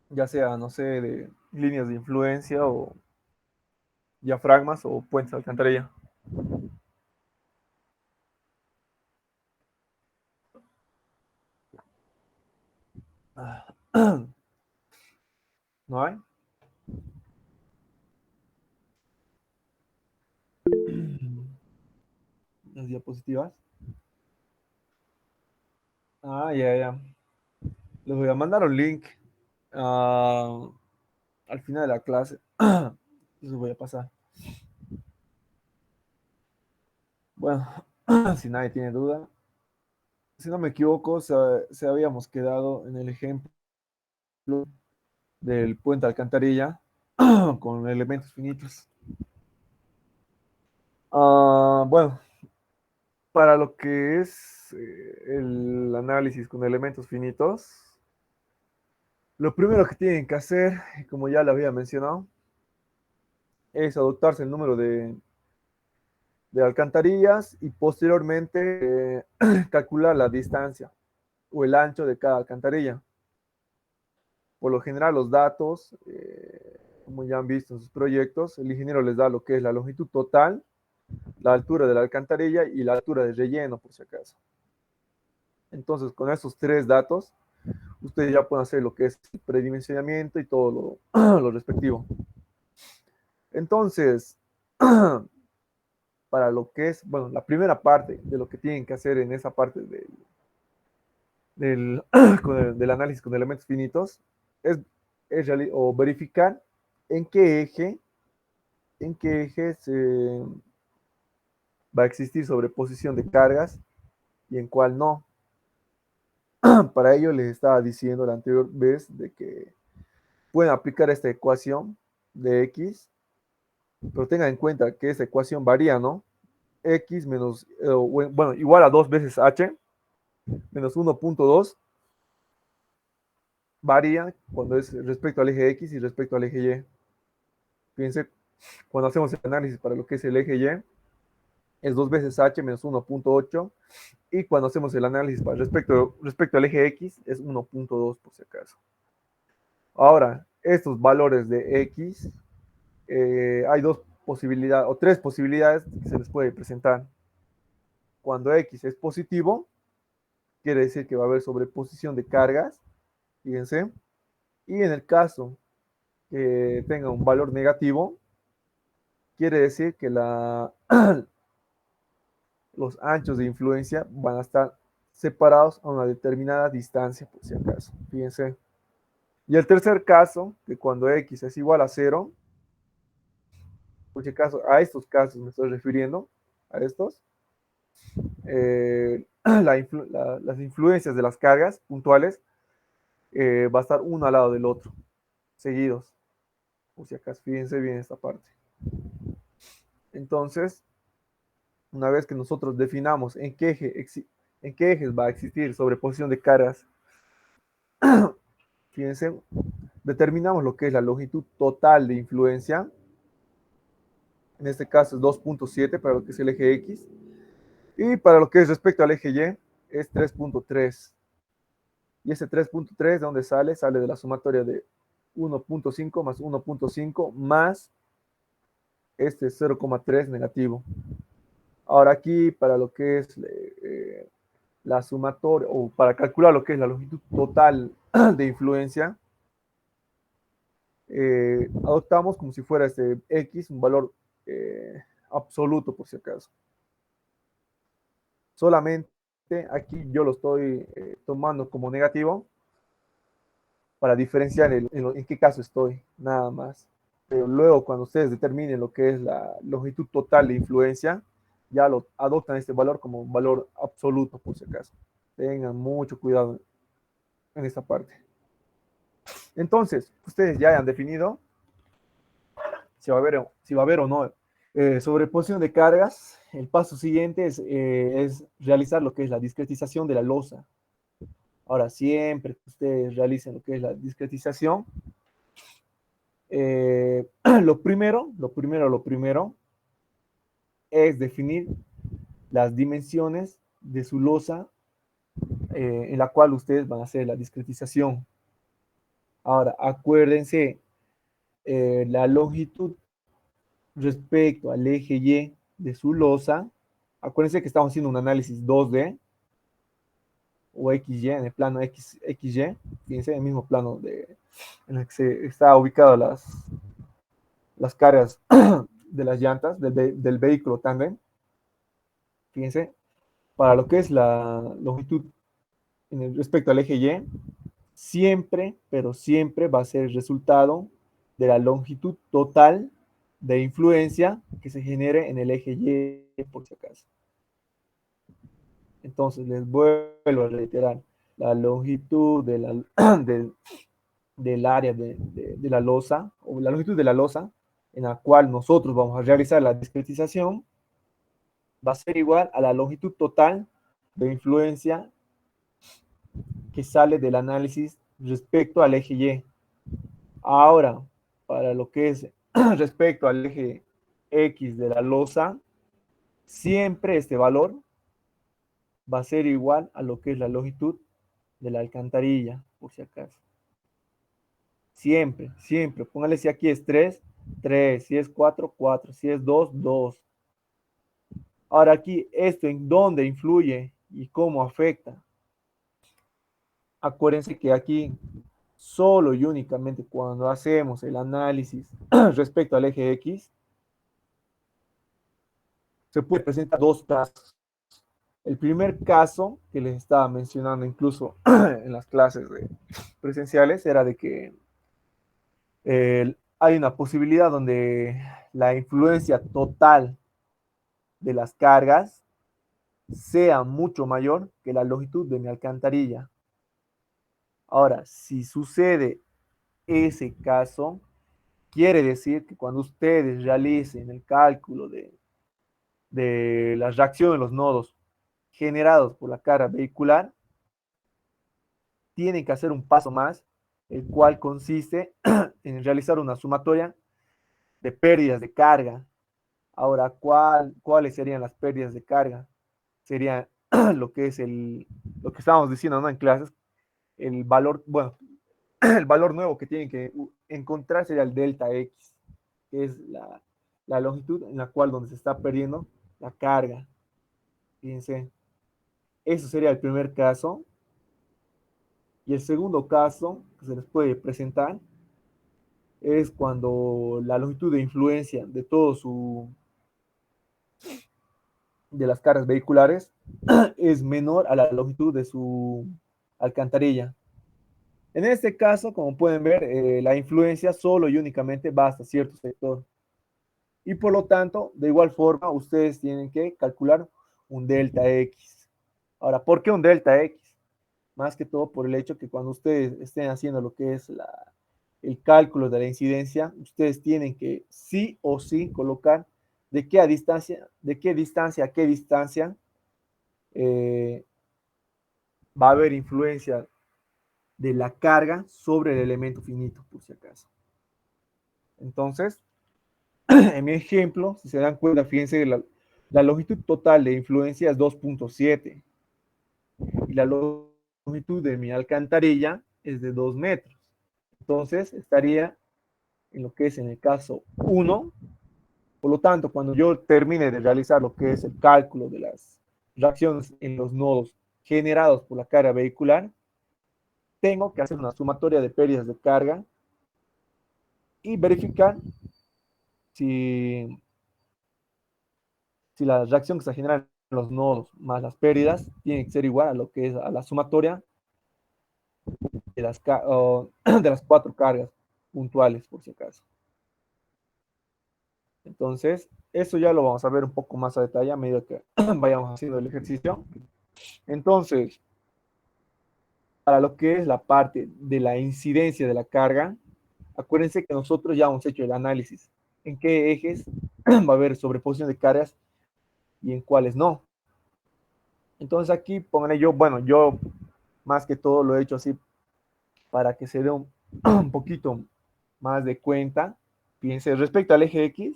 ya sea, no sé, de líneas de influencia o diafragmas o puentes de alcantarilla. ¿No hay? Las diapositivas. Ah, ya, ya. Les voy a mandar un link ah, al final de la clase. Les voy a pasar. Bueno, si nadie tiene duda, si no me equivoco, se habíamos quedado en el ejemplo del puente alcantarilla con elementos finitos. Bueno, para lo que es el análisis con elementos finitos, lo primero que tienen que hacer, como ya lo había mencionado, es adoptarse el número de alcantarillas y posteriormente calcular la distancia o el ancho de cada alcantarilla. Por lo general, los datos, como ya han visto en sus proyectos, el ingeniero les da lo que es la longitud total, la altura de la alcantarilla y la altura de relleno, por si acaso. Entonces, con esos tres datos, ustedes ya pueden hacer lo que es el predimensionamiento y todo lo respectivo. Entonces, para lo que es, bueno, la primera parte de lo que tienen que hacer en esa parte del, del análisis con elementos finitos es, o verificar en qué eje, en qué eje se va a existir sobreposición de cargas y en cuál no. Para ello les estaba diciendo la anterior vez de que pueden aplicar esta ecuación de X, pero tengan en cuenta que esta ecuación varía, ¿no? X menos, bueno, igual a 2 veces H menos 1.2 varía cuando es respecto al eje X y respecto al eje Y. Fíjense, cuando hacemos el análisis para lo que es el eje Y, es 2 veces H menos 1.8 y cuando hacemos el análisis para respecto al eje X es 1.2 por si acaso. Ahora, estos valores de X, hay dos posibilidades o tres posibilidades que se les puede presentar. Cuando X es positivo, quiere decir que va a haber sobreposición de cargas, fíjense, y en el caso que tenga un valor negativo, quiere decir que los anchos de influencia van a estar separados a una determinada distancia, por si acaso. Fíjense. Y el tercer caso, que cuando X es igual a cero, por si acaso, a estos casos me estoy refiriendo, a estos, las influencias de las cargas puntuales va a estar uno al lado del otro, seguidos. Por si acaso, fíjense bien esta parte. Entonces, una vez que nosotros definamos en qué ejes va a existir sobreposición de cargas, fíjense, determinamos lo que es la longitud total de influencia, en este caso es 2.7 para lo que es el eje X, y para lo que es respecto al eje Y es 3.3. Y ese 3.3, ¿de dónde sale? Sale de la sumatoria de 1.5 más 1.5 más este 0,3 negativo. Ahora aquí, para lo que es la sumatoria, o para calcular lo que es la longitud total de influencia, adoptamos como si fuera este X, un valor absoluto por si acaso. Solamente aquí yo lo estoy tomando como negativo para diferenciar en qué caso estoy, nada más. Pero luego cuando ustedes determinen lo que es la longitud total de influencia, ya lo adoptan este valor como un valor absoluto por si acaso. Tengan mucho cuidado en esta parte. Entonces, ustedes ya han definido si va a haber o no sobreposición de cargas. El paso siguiente es realizar lo que es la discretización de la losa. Ahora, siempre que ustedes realicen lo que es la discretización, lo primero es definir las dimensiones de su losa en la cual ustedes van a hacer la discretización. Ahora, acuérdense, la longitud respecto al eje Y de su losa, acuérdense que estamos haciendo un análisis 2D o XY, en el plano XY, fíjense, en el mismo plano en el que se está ubicado las cargas de las llantas del vehículo tándem. Fíjense, para lo que es la longitud respecto al eje Y, siempre, pero siempre va a ser el resultado de la longitud total de influencia que se genere en el eje Y, por si acaso. Entonces, les vuelvo a reiterar, la longitud del, del área de la losa, o la longitud de la losa, en la cual nosotros vamos a realizar la discretización, va a ser igual a la longitud total de influencia que sale del análisis respecto al eje Y. Ahora, para lo que es respecto al eje X de la losa, siempre este valor va a ser igual a lo que es la longitud de la alcantarilla, por si acaso. Siempre, siempre. Póngale si aquí es 3, 3, si es 4, 4, si es 2, 2. Ahora aquí, esto en dónde influye y cómo afecta. Acuérdense que aquí solo y únicamente cuando hacemos el análisis respecto al eje X, se puede presentar dos casos. El primer caso que les estaba mencionando incluso en las clases presenciales era de que hay una posibilidad donde la influencia total de las cargas sea mucho mayor que la longitud de mi alcantarilla. Ahora, si sucede ese caso, quiere decir que cuando ustedes realicen el cálculo de las reacciones de los nodos generados por la carga vehicular, tienen que hacer un paso más, el cual consiste en realizar una sumatoria de pérdidas de carga. Ahora, ¿cuáles serían las pérdidas de carga? Sería lo que es lo que estábamos diciendo, ¿no? En clases, el valor, bueno, el valor nuevo que tienen que encontrar sería el delta X, que es la longitud en la cual donde se está perdiendo la carga. Fíjense, eso sería el primer caso. Y el segundo caso que se les puede presentar es cuando la longitud de influencia de las cargas vehiculares es menor a la longitud de su alcantarilla. En este caso, como pueden ver, la influencia solo y únicamente va hasta cierto sector. Y por lo tanto, de igual forma, ustedes tienen que calcular un delta X. Ahora, ¿por qué un delta X? Más que todo por el hecho que cuando ustedes estén haciendo lo que es el cálculo de la incidencia, ustedes tienen que sí o sí colocar de qué distancia a qué distancia eh, va a haber influencia de la carga sobre el elemento finito, por si acaso. Entonces, en mi ejemplo, si se dan cuenta, fíjense, la longitud total de influencia es 2.7 y la longitud de mi alcantarilla es de 2 metros. Entonces, estaría en lo que es en el caso 1. Por lo tanto, cuando yo termine de realizar lo que es el cálculo de las reacciones en los nodos generados por la carga vehicular, tengo que hacer una sumatoria de pérdidas de carga y verificar si, si la reacción que se genera en los nodos más las pérdidas tiene que ser igual a lo que es a la sumatoria de las cuatro cargas puntuales, por si acaso. Entonces, eso ya lo vamos a ver un poco más a detalle a medida que vayamos haciendo el ejercicio. Entonces, para lo que es la parte de la incidencia de la carga, acuérdense que nosotros ya hemos hecho el análisis en qué ejes va a haber sobreposición de cargas y en cuáles no. Entonces aquí pondré yo, bueno, yo más que todo lo he hecho así para que se dé un poquito más de cuenta. Fíjense, respecto al eje X,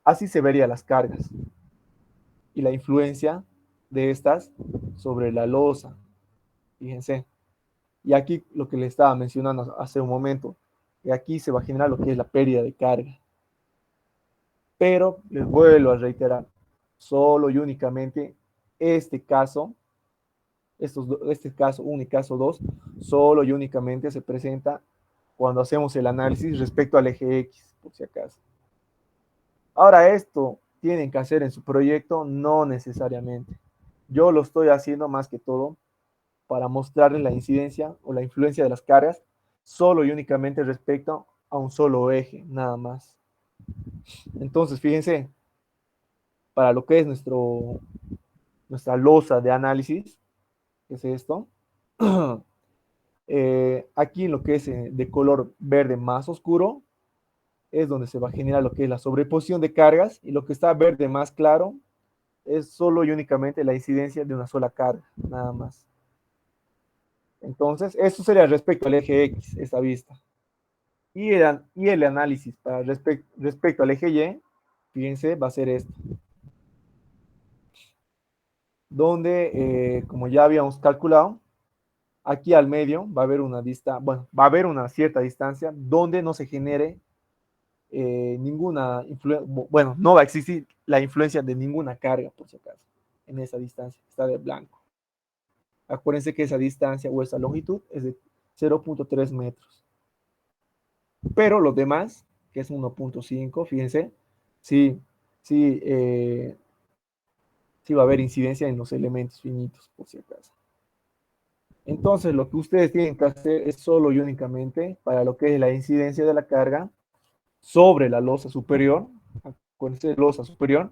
así se verían las cargas y la influencia de estas sobre la losa. Fíjense. Y aquí lo que le estaba mencionando hace un momento, y aquí se va a generar lo que es la pérdida de carga. Pero les vuelvo a reiterar, solo y únicamente este caso, este caso 1 y caso 2, solo y únicamente se presenta cuando hacemos el análisis respecto al eje X, por si acaso. Ahora, esto tienen que hacer en su proyecto, no necesariamente. Yo lo estoy haciendo más que todo para mostrarles la incidencia o la influencia de las cargas solo y únicamente respecto a un solo eje, nada más. Entonces, fíjense, para lo que es nuestra losa de análisis, que es esto, aquí en lo que es de color verde más oscuro, es donde se va a generar lo que es la sobreposición de cargas, y lo que está verde más claro es solo y únicamente la incidencia de una sola carga, nada más. Entonces, eso sería respecto al eje X, esta vista. Y el análisis para respecto al eje Y, fíjense, va a ser esto, donde, como ya habíamos calculado, aquí al medio va a haber una distancia, bueno, va a haber una cierta distancia donde no se genere ninguna influencia, bueno, no va a existir la influencia de ninguna carga, por si acaso, en esa distancia, está de blanco. Acuérdense que esa distancia o esa longitud es de 0.3 metros. Pero los demás, que es 1.5, fíjense, sí, sí, sí va a haber incidencia en los elementos finitos, por si acaso. Entonces, lo que ustedes tienen que hacer es solo y únicamente para lo que es la incidencia de la carga sobre la losa superior, con esa losa superior,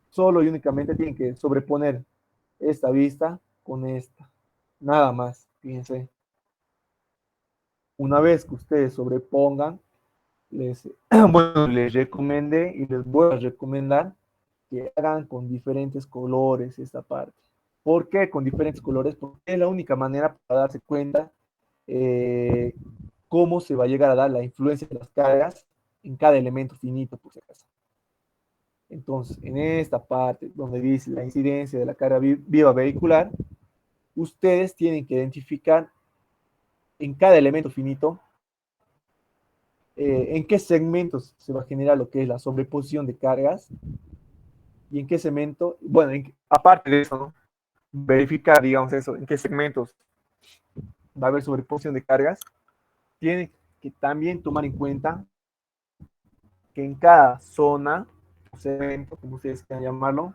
solo y únicamente tienen que sobreponer esta vista con esta. Nada más, fíjense. Una vez que ustedes sobrepongan, bueno, les recomendé y les voy a recomendar que hagan con diferentes colores esta parte. ¿Por qué con diferentes colores? Porque es la única manera para darse cuenta eh, cómo se va a llegar a dar la influencia de las cargas en cada elemento finito, por si acaso. Entonces, en esta parte donde dice la incidencia de la carga viva vehicular, ustedes tienen que identificar en cada elemento finito en qué segmentos se va a generar lo que es la sobreposición de cargas y en qué segmento, bueno, aparte de eso, ¿no? Verificar, digamos eso, en qué segmentos va a haber sobreposición de cargas, tienen que también tomar en cuenta que en cada zona, segmento, como ustedes quieran llamarlo,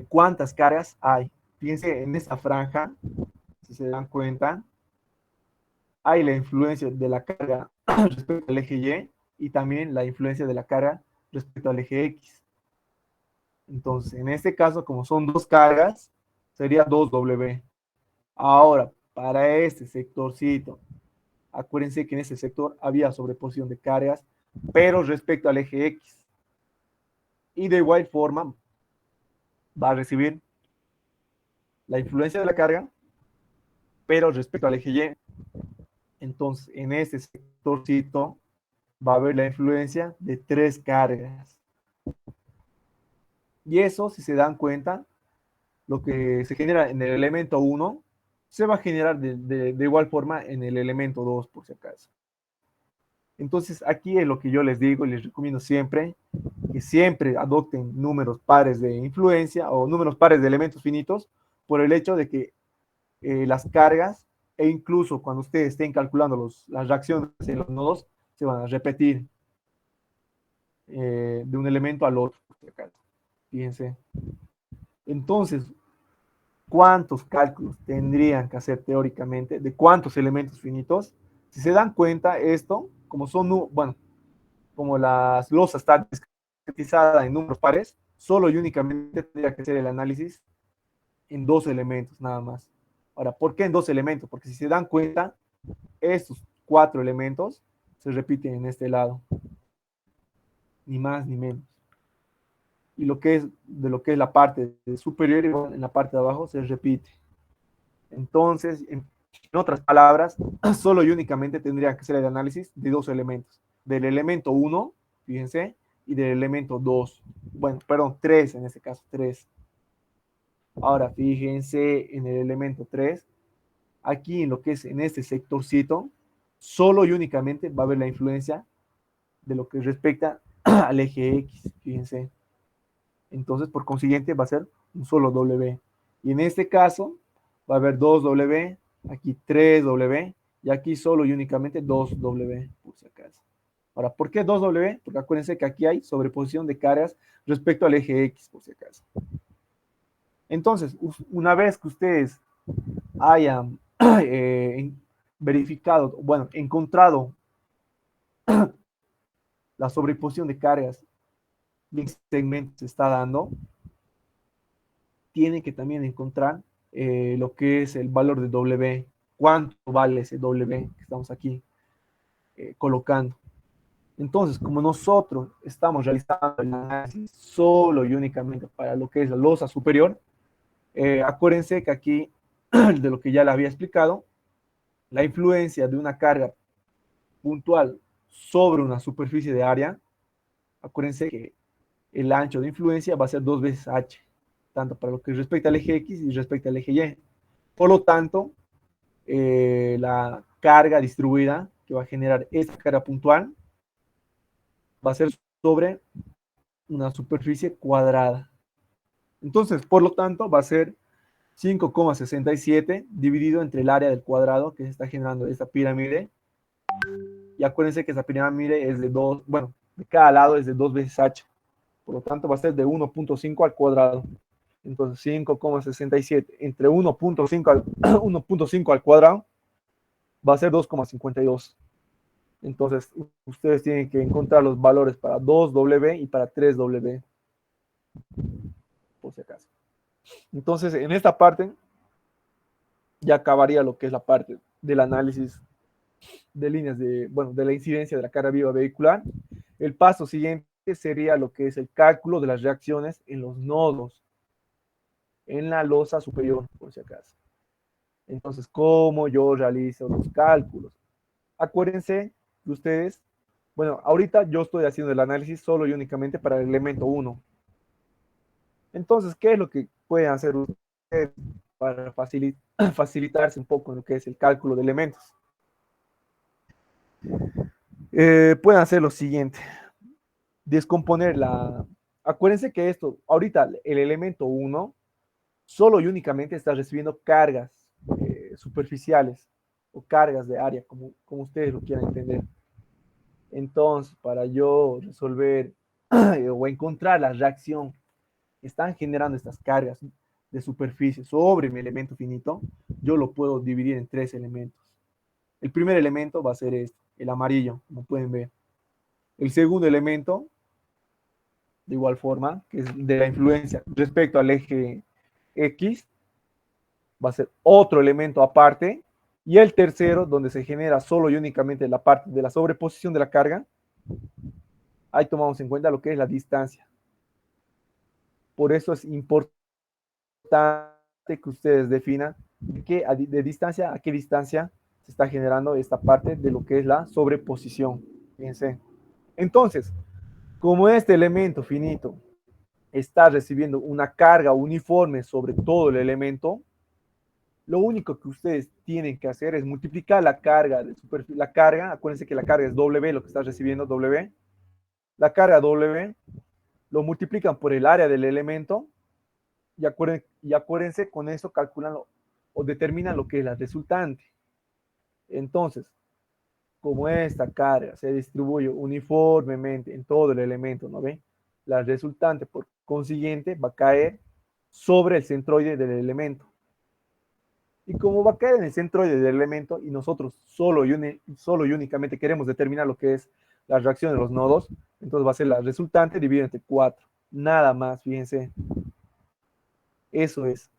cuántas cargas hay. Fíjense en esta franja, si se dan cuenta, hay la influencia de la carga respecto al eje Y y también la influencia de la carga respecto al eje X. Entonces, en este caso, como son dos cargas, sería 2W. Ahora, para este sectorcito, acuérdense que en este sector había sobreposición de cargas, pero respecto al eje X. Y de igual forma, va a recibir la influencia de la carga, pero respecto al eje Y. Entonces, en este sectorcito va a haber la influencia de tres cargas. Y eso, si se dan cuenta, lo que se genera en el elemento 1 se va a generar de igual forma en el elemento 2, por si acaso. Entonces, aquí es lo que yo les digo y les recomiendo siempre, que siempre adopten números pares de influencia o números pares de elementos finitos, por el hecho de que las cargas e incluso cuando ustedes estén calculando las reacciones en los nodos, se van a repetir de un elemento al otro, por si acaso. Fíjense. Entonces, ¿cuántos cálculos tendrían que hacer teóricamente de cuántos elementos finitos? Si se dan cuenta, esto, como son, bueno, como las losas están discretizadas en números pares, solo y únicamente tendría que hacer el análisis en dos elementos nada más. Ahora, ¿por qué en dos elementos? Porque si se dan cuenta, estos cuatro elementos se repiten en este lado, ni más ni menos. Y lo que es de lo que es la parte superior y en la parte de abajo se repite. Entonces, en otras palabras, solo y únicamente tendría que hacer el análisis de dos elementos. Del elemento 1, fíjense, y del elemento 2. Bueno, perdón, 3 en este caso, 3. Ahora, fíjense en el elemento 3. aquí en lo que es en este sectorcito, solo y únicamente va a haber la influencia de lo que respecta al eje X, fíjense. Entonces, por consiguiente, va a ser un solo W. Y en este caso, va a haber dos W, aquí tres W, y aquí solo y únicamente dos W, por si acaso. Ahora, ¿por qué dos W? Porque acuérdense que aquí hay sobreposición de cargas respecto al eje X, por si acaso. Entonces, una vez que ustedes hayan verificado, bueno, encontrado la sobreposición de cargas y en segmento se está dando, tienen que también encontrar lo que es el valor de W, cuánto vale ese W que estamos aquí colocando. Entonces, como nosotros estamos realizando el análisis solo y únicamente para lo que es la losa superior, acuérdense que aquí, de lo que ya les había explicado, la influencia de una carga puntual sobre una superficie de área, acuérdense que el ancho de influencia va a ser dos veces h, tanto para lo que respecta al eje X y respecta al eje Y. Por lo tanto, la carga distribuida que va a generar esta carga puntual va a ser sobre una superficie cuadrada. Entonces, por lo tanto, va a ser 5,67 dividido entre el área del cuadrado que se está generando esta pirámide. Y acuérdense que esa pirámide es de 2, bueno, de cada lado es de 2 veces h. Por lo tanto, va a ser de 1.5 al cuadrado. Entonces, 5,67 entre 1.5 al, 1.5 al cuadrado va a ser 2,52. Entonces, ustedes tienen que encontrar los valores para 2W y para 3W, por si acaso. Entonces, en esta parte ya acabaría lo que es la parte del análisis de líneas de, bueno, de la incidencia de la carga viva vehicular. El paso siguiente sería lo que es el cálculo de las reacciones en los nodos, en la losa superior, por si acaso. Entonces, ¿cómo yo realizo los cálculos? Acuérdense de ustedes, bueno, ahorita yo estoy haciendo el análisis solo y únicamente para el elemento 1. Entonces, ¿qué es lo que pueden hacer ustedes para facilitarse un poco en lo que es el cálculo de elementos? Pueden hacer lo siguiente, descomponer la... Acuérdense que esto, ahorita el elemento 1 solo y únicamente está recibiendo cargas superficiales o cargas de área, como ustedes lo quieran entender. Entonces, para yo resolver o encontrar la reacción que están generando estas cargas de superficie sobre mi elemento finito, yo lo puedo dividir en tres elementos. El primer elemento va a ser este, el amarillo, como pueden ver. El segundo elemento, de igual forma, que es de la influencia respecto al eje X, va a ser otro elemento aparte. Y el tercero, donde se genera solo y únicamente la parte de la sobreposición de la carga, ahí tomamos en cuenta lo que es la distancia. Por eso es importante que ustedes definan de distancia a qué distancia se está generando esta parte de lo que es la sobreposición. Fíjense. Entonces, como este elemento finito está recibiendo una carga uniforme sobre todo el elemento, lo único que ustedes tienen que hacer es multiplicar la carga de superficie, la carga, acuérdense que la carga es W, lo que está recibiendo W, la carga W, lo multiplican por el área del elemento y acuérdense, con eso calculan o determinan lo que es la resultante. Entonces, como esta carga se distribuye uniformemente en todo el elemento, ¿no ven? La resultante, por consiguiente, va a caer sobre el centroide del elemento. Y como va a caer en el centroide del elemento y nosotros solo y únicamente queremos determinar lo que es la reacción de los nodos, entonces va a ser la resultante dividido entre 4. Nada más, fíjense. Eso es.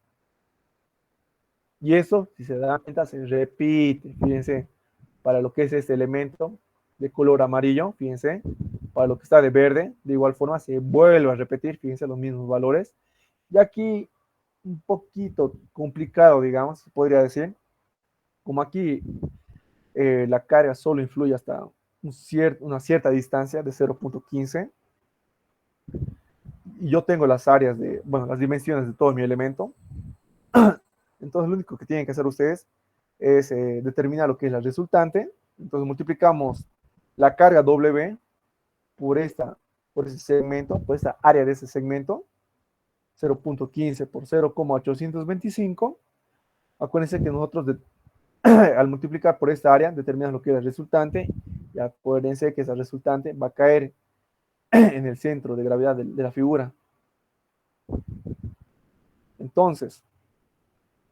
Y eso, si se dan cuenta, se repite, fíjense, para lo que es este elemento de color amarillo, fíjense, para lo que está de verde, de igual forma se vuelve a repetir, fíjense los mismos valores. Y aquí un poquito complicado, digamos, se podría decir, como aquí la carga solo influye hasta una cierta distancia de 0.15, y yo tengo las áreas bueno, las dimensiones de todo mi elemento. Entonces lo único que tienen que hacer ustedes es determinar lo que es la resultante. Entonces multiplicamos la carga W por ese segmento, por esta área de ese segmento, 0.15 por 0,825. Acuérdense que nosotros al multiplicar por esta área determinamos lo que es el resultante, y acuérdense que esa resultante va a caer en el centro de gravedad de la figura. Entonces,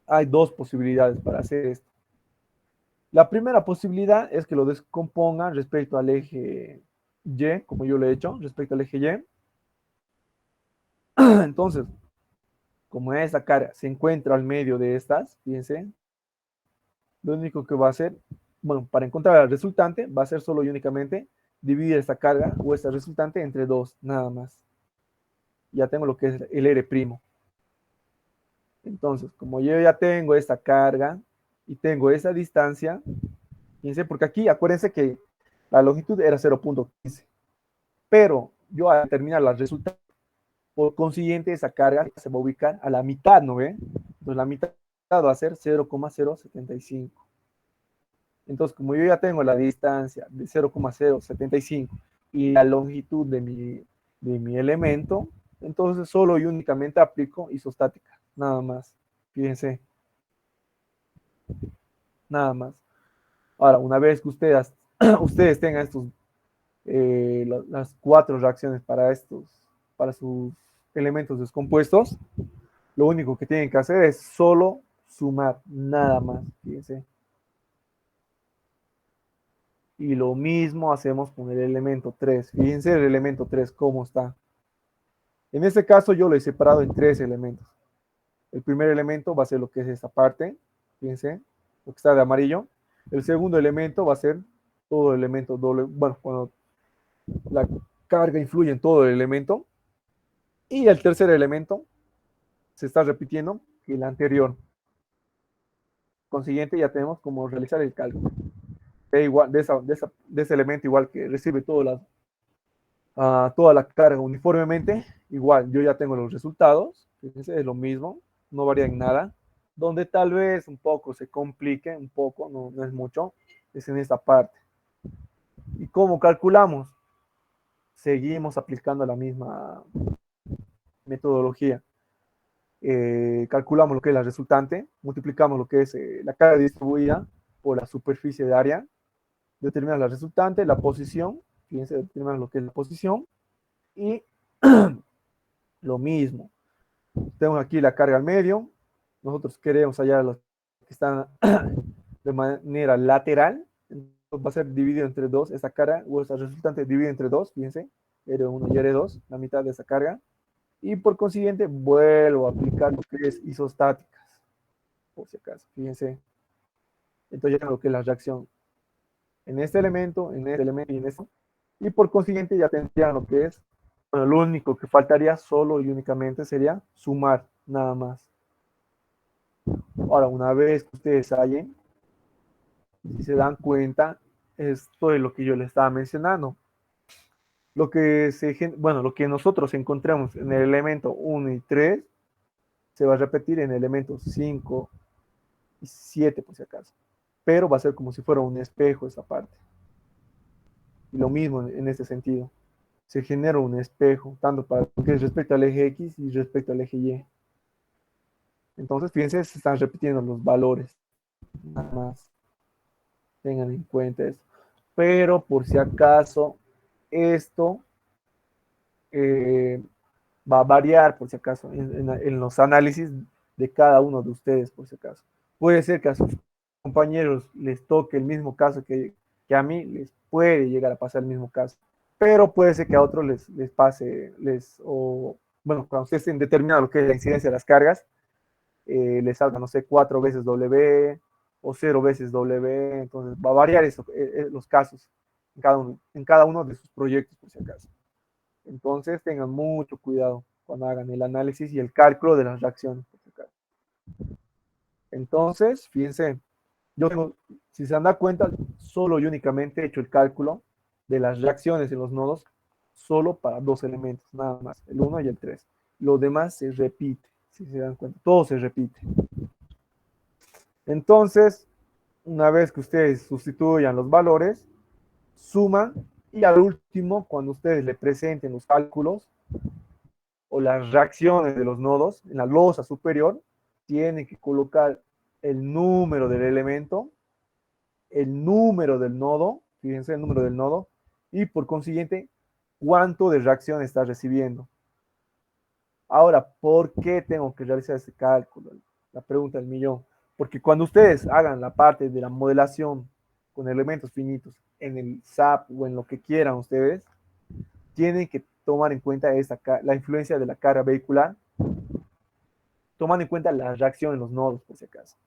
hay dos posibilidades para hacer esto. La primera posibilidad es que lo descompongan respecto al eje Y, como yo lo he hecho, respecto al eje Y. Entonces, como esta carga se encuentra al medio de estas, fíjense, lo único que va a hacer, bueno, para encontrar el resultante, va a ser solo y únicamente dividir esta carga o esta resultante entre dos, nada más. Ya tengo lo que es el R'. Entonces, como yo ya tengo esta carga y tengo esa distancia, fíjense, porque aquí acuérdense que la longitud era 0.15, pero yo al determinar la resultante, por consiguiente, esa carga se va a ubicar a la mitad, ¿no ve? Entonces, la mitad va a ser 0,075. Entonces, como yo ya tengo la distancia de 0,075 y la longitud de mi elemento, entonces solo y únicamente aplico isostática, nada más. Fíjense, nada más. Ahora, una vez que ustedes tengan las cuatro reacciones para sus elementos descompuestos, lo único que tienen que hacer es solo sumar, nada más. Fíjense. Y lo mismo hacemos con el elemento 3. Fíjense el elemento 3 cómo está. En este caso yo lo he separado en tres elementos. El primer elemento va a ser lo que es esta parte, fíjense, lo que está de amarillo. El segundo elemento va a ser todo el elemento doble, bueno, cuando la carga influye en todo el elemento. Y el tercer elemento se está repitiendo que el anterior. Consiguiente, ya tenemos cómo realizar el cálculo. De ese elemento igual que recibe toda la carga uniformemente, igual yo ya tengo los resultados, fíjense, es lo mismo, no varía en nada. Donde tal vez un poco se complique, un poco, no es mucho, es en esta parte. ¿Y cómo calculamos? Seguimos aplicando la misma metodología. Calculamos lo que es la resultante, multiplicamos lo que es la carga distribuida por la superficie de área, determinamos la resultante, la posición, fíjense, determinamos lo que es la posición, y lo mismo. Tenemos aquí la carga al medio, nosotros queremos hallar los que están de manera lateral, entonces va a ser dividido entre dos, esta carga o esta resultante divide entre dos, fíjense, R1 y R2, la mitad de esa carga, y por consiguiente vuelvo a aplicar lo que es isostáticas, por si acaso, fíjense. Entonces ya tengo lo que es la reacción en este elemento y en este, y por consiguiente ya tendría lo que es, bueno, lo único que faltaría solo y únicamente sería sumar, nada más. Ahora, una vez que ustedes hallen, si se dan cuenta, esto es lo que yo les estaba mencionando. Lo que nosotros encontramos en el elemento 1 y 3 se va a repetir en elementos 5 y 7 por si acaso. Pero va a ser como si fuera un espejo esa parte. Y lo mismo en este sentido. Se genera un espejo, tanto para lo que es respecto al eje X y respecto al eje Y. Entonces, fíjense, se están repitiendo los valores. Nada más. Tengan en cuenta eso. Pero por si acaso, esto va a variar, por si acaso, en los análisis de cada uno de ustedes, por si acaso. Puede ser que a sus compañeros les toque el mismo caso que a mí, les puede llegar a pasar el mismo caso, pero puede ser que a otros les pase, bueno, cuando ustedes estén determinado lo que es la incidencia de las cargas, les salga, no sé, 4 veces W o 0 veces W, entonces va a variar eso, los casos en cada uno de sus proyectos, por si acaso. Entonces tengan mucho cuidado cuando hagan el análisis y el cálculo de las reacciones. Entonces, fíjense, yo tengo, si se dan cuenta, solo y únicamente he hecho el cálculo de las reacciones en los nodos solo para dos elementos, nada más, el 1 y el 3. Lo demás se repite, si se dan cuenta, todo se repite. Entonces, Una vez que ustedes sustituyan los valores, suman y al último, cuando ustedes le presenten los cálculos o las reacciones de los nodos en la losa superior, tienen que colocar el número del elemento, el número del nodo, fíjense el número del nodo, y por consiguiente, cuánto de reacción está recibiendo. Ahora, ¿por qué tengo que realizar ese cálculo? La pregunta del millón. Porque cuando ustedes hagan la parte de la modelación con elementos finitos en el SAP o en lo que quieran ustedes, tienen que tomar en cuenta la influencia de la carga vehicular, tomando en cuenta la reacción en los nodos, por si acaso.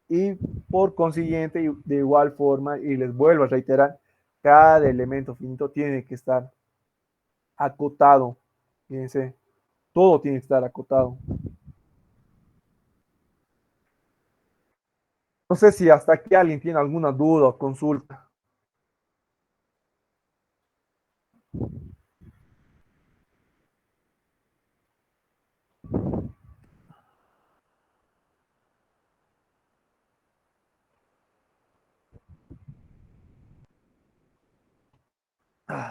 Y por consiguiente, de igual forma, y les vuelvo a reiterar, cada elemento finito tiene que estar acotado. Fíjense, todo tiene que estar acotado. No sé si hasta aquí alguien tiene alguna duda o consulta.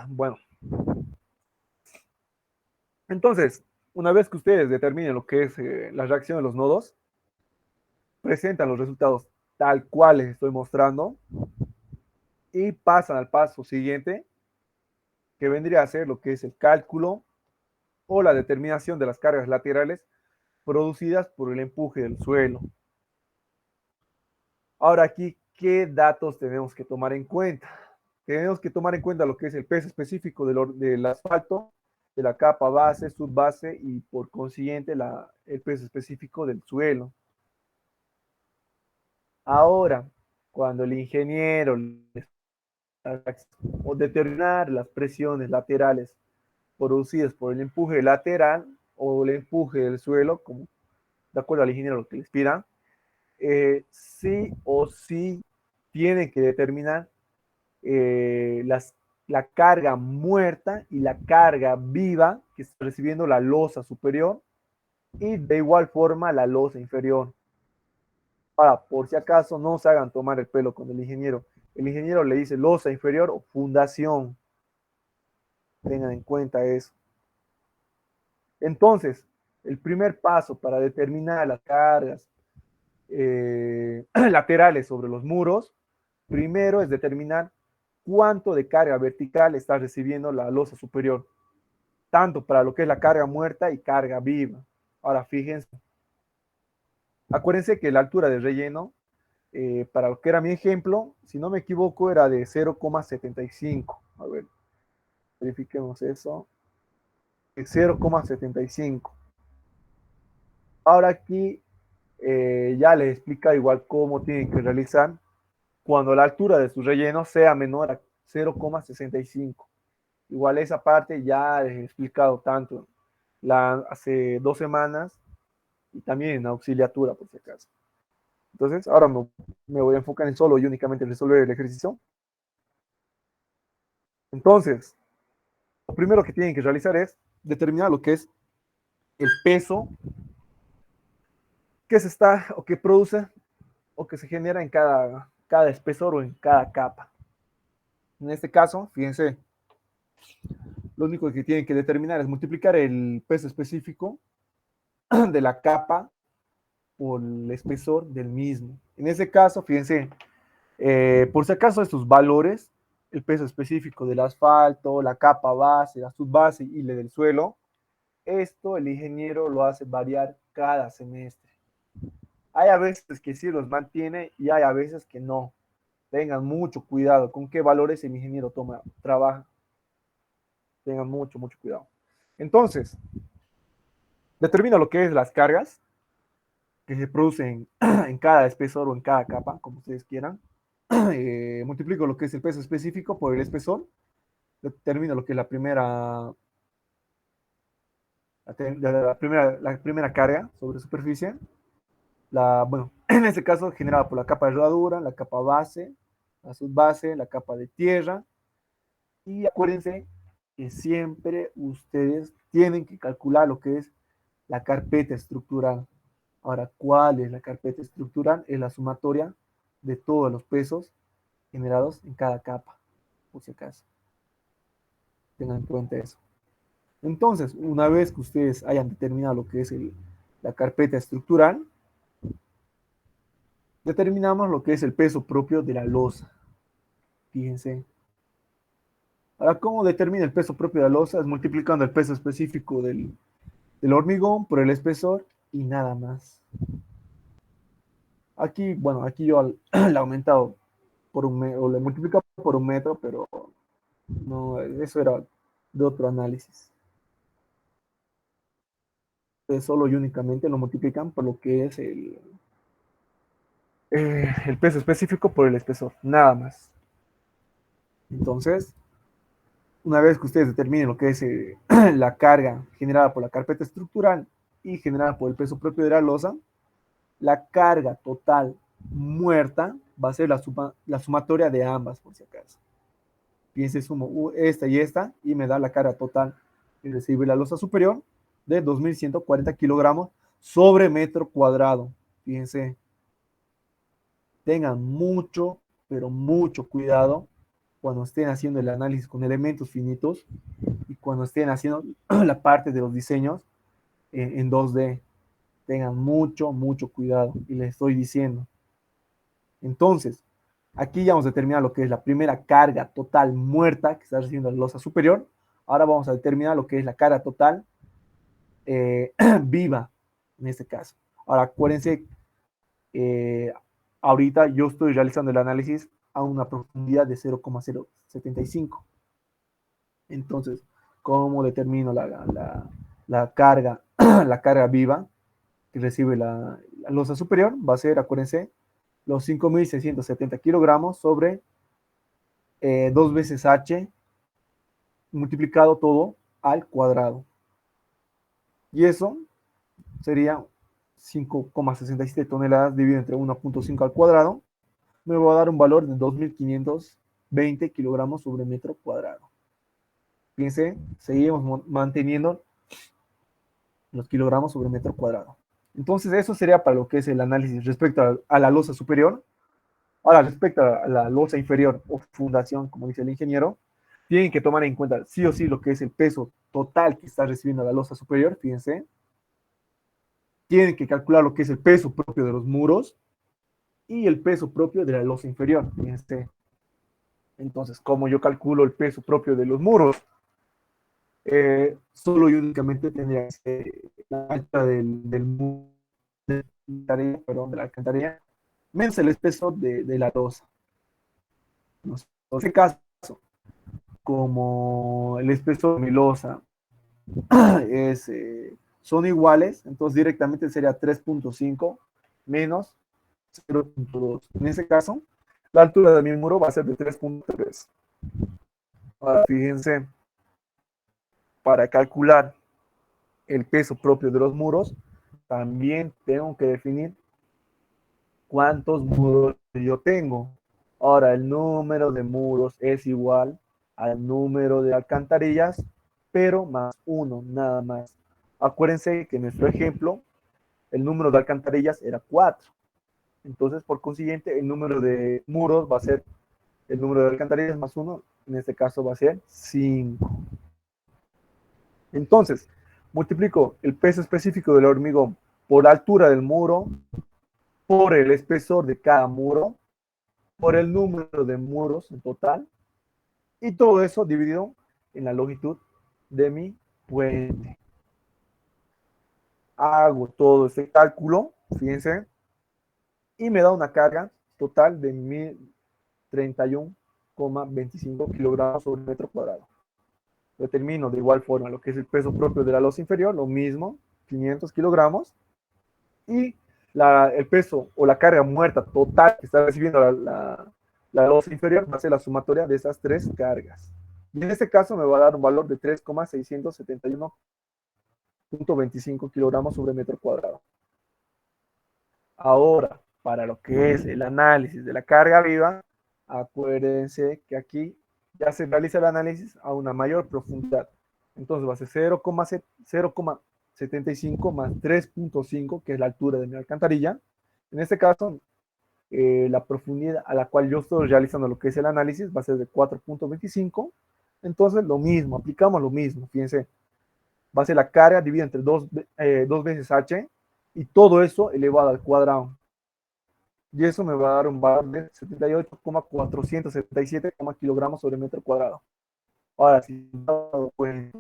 Bueno, entonces, una vez que ustedes determinen lo que es la reacción de los nodos, presentan los resultados tal cual les estoy mostrando y pasan al paso siguiente, que vendría a ser lo que es el cálculo o la determinación de las cargas laterales producidas por el empuje del suelo. Ahora aquí, ¿qué datos tenemos que tomar en cuenta? Tenemos que tomar en cuenta lo que es el peso específico del asfalto, de la capa base, subbase y por consiguiente el peso específico del suelo. Ahora, cuando el ingeniero o determinar las presiones laterales producidas por el empuje lateral o el empuje del suelo, como de acuerdo al ingeniero lo que les pida, sí o sí tiene que determinar eh, las, la carga muerta y la carga viva que está recibiendo la losa superior y de igual forma la losa inferior. Para, por si acaso, no se hagan tomar el pelo con el ingeniero. El ingeniero le dice losa inferior o fundación. Tengan en cuenta eso. Entonces, el primer paso para determinar las cargas laterales sobre los muros, primero es determinar cuánto de carga vertical está recibiendo la losa superior, tanto para lo que es la carga muerta y carga viva. Ahora, fíjense, acuérdense que la altura de relleno, para lo que era mi ejemplo, si no me equivoco, era de 0,75. A ver, verifiquemos eso. 0,75. Ahora aquí ya les explica igual cómo tienen que realizar cuando la altura de su relleno sea menor a 0,65. Igual esa parte ya les he explicado tanto hace 2 semanas y también en auxiliatura, por si acaso. Entonces, ahora me voy a enfocar en solo y únicamente resolver el ejercicio. Entonces, lo primero que tienen que realizar es determinar lo que es el peso que se está o que produce o que se genera en cada espesor o en cada capa. En este caso, fíjense, lo único que tienen que determinar es multiplicar el peso específico de la capa por el espesor del mismo. En ese caso, fíjense, por si acaso estos valores, el peso específico del asfalto, la capa base, la subbase y la del suelo, esto el ingeniero lo hace variar cada semestre. Hay a veces que sí los mantiene y hay a veces que no. Tengan mucho cuidado con qué valores el ingeniero trabaja. Tengan mucho, mucho cuidado. Entonces, determina lo que es las cargas que se producen en cada espesor o en cada capa, como ustedes quieran. Multiplico lo que es el peso específico por el espesor. Determino lo que es la primera carga sobre superficie. Bueno, en este caso generada por la capa de rodadura, la capa base, la subbase, la capa de tierra. Y acuérdense que siempre ustedes tienen que calcular lo que es la carpeta estructural. Ahora, ¿cuál es la carpeta estructural? Es la sumatoria de todos los pesos generados en cada capa, por si acaso. Tengan en cuenta eso. Entonces, una vez que ustedes hayan determinado lo que es la carpeta estructural, determinamos lo que es el peso propio de la losa. Fíjense. Ahora, ¿cómo determina el peso propio de la losa? Es multiplicando el peso específico del hormigón por el espesor y nada más. Aquí, bueno, aquí yo le he aumentado por un metro, o le he multiplicado por un metro, pero no, eso era de otro análisis. Ustedes solo y únicamente lo multiplican por lo que es el peso específico por el espesor, nada más. Entonces, una vez que ustedes determinen lo que es la carga generada por la carpeta estructural y generada por el peso propio de la losa, la carga total muerta va a ser la sumatoria de ambas, por si acaso. Fíjense, sumo esta y me da la carga total que recibe la losa superior de 2.140 kilogramos sobre metro cuadrado. Fíjense, tengan mucho, pero mucho cuidado cuando estén haciendo el análisis con elementos finitos y cuando estén haciendo la parte de los diseños en 2D. Tengan mucho, mucho cuidado y les estoy diciendo. Entonces, aquí ya vamos a determinar lo que es la primera carga total muerta que está recibiendo la losa superior. Ahora vamos a determinar lo que es la carga total viva en este caso. Ahora, acuérdense, eh, ahorita yo estoy realizando el análisis a una profundidad de 0,075. Entonces, ¿cómo determino la carga, la carga viva que recibe la losa superior? Va a ser, acuérdense, los 5.670 kilogramos sobre 2 veces H multiplicado todo al cuadrado. Y eso sería 5,67 toneladas dividido entre 1,5 al cuadrado. Me va a dar un valor de 2.520 kilogramos sobre metro cuadrado. Fíjense, seguimos manteniendo los kilogramos sobre metro cuadrado. Entonces, eso sería para lo que es el análisis respecto a la losa superior. Ahora, respecto a la losa inferior o fundación, como dice el ingeniero, tienen que tomar en cuenta sí o sí lo que es el peso total que está recibiendo la losa superior, fíjense. Tienen que calcular lo que es el peso propio de los muros y el peso propio de la losa inferior, fíjense. Entonces, como yo calculo el peso propio de los muros, solo y únicamente tendría que ser la altura del muro, perdón, de la alcantarilla, menos el espesor de la losa. En este caso, como el espesor de mi losa es, son iguales, entonces directamente sería 3.5 menos 0.2. En ese caso, la altura de mi muro va a ser de 3.3. Ahora, fíjense, para calcular el peso propio de los muros, también tengo que definir cuántos muros yo tengo. Ahora, el número de muros es igual al número de alcantarillas, pero más uno, nada más. Acuérdense que en nuestro ejemplo, el número de alcantarillas era 4. Entonces, por consiguiente, el número de muros va a ser el número de alcantarillas más 1, en este caso va a ser 5. Entonces, multiplico el peso específico del hormigón por la altura del muro, por el espesor de cada muro, por el número de muros en total, y todo eso dividido en la longitud de mi puente. Hago todo este cálculo, fíjense, y me da una carga total de 1.031,25 kilogramos sobre metro cuadrado. Determino de igual forma lo que es el peso propio de la losa inferior, lo mismo, 500 kilogramos, y el peso o la carga muerta total que está recibiendo la losa inferior va a ser la sumatoria de esas tres cargas. Y en este caso me va a dar un valor de 3,671.25 kilogramos sobre metro cuadrado. Ahora, para lo que es el análisis de la carga viva, acuérdense que aquí ya se realiza el análisis a una mayor profundidad. Entonces va a ser 75 más 3.5, que es la altura de mi alcantarilla. En este caso, la profundidad a la cual yo estoy realizando lo que es el análisis va a ser de 4.25. Entonces, lo mismo, aplicamos lo mismo. Fíjense, va a ser la carga dividida entre dos veces h y todo eso elevado al cuadrado. Y eso me va a dar un valor de 78,477 kilogramos sobre metro cuadrado. Ahora, si pues,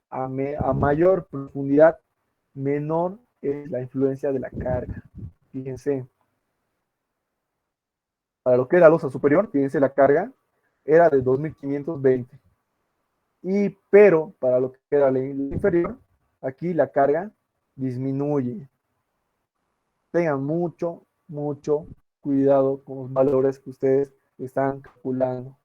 a mayor profundidad, menor es la influencia de la carga. Fíjense, para lo que era la losa superior, fíjense, la carga era de 2520. Pero para lo que era la inferior, aquí la carga disminuye. Tengan mucho cuidado con los valores que ustedes están calculando.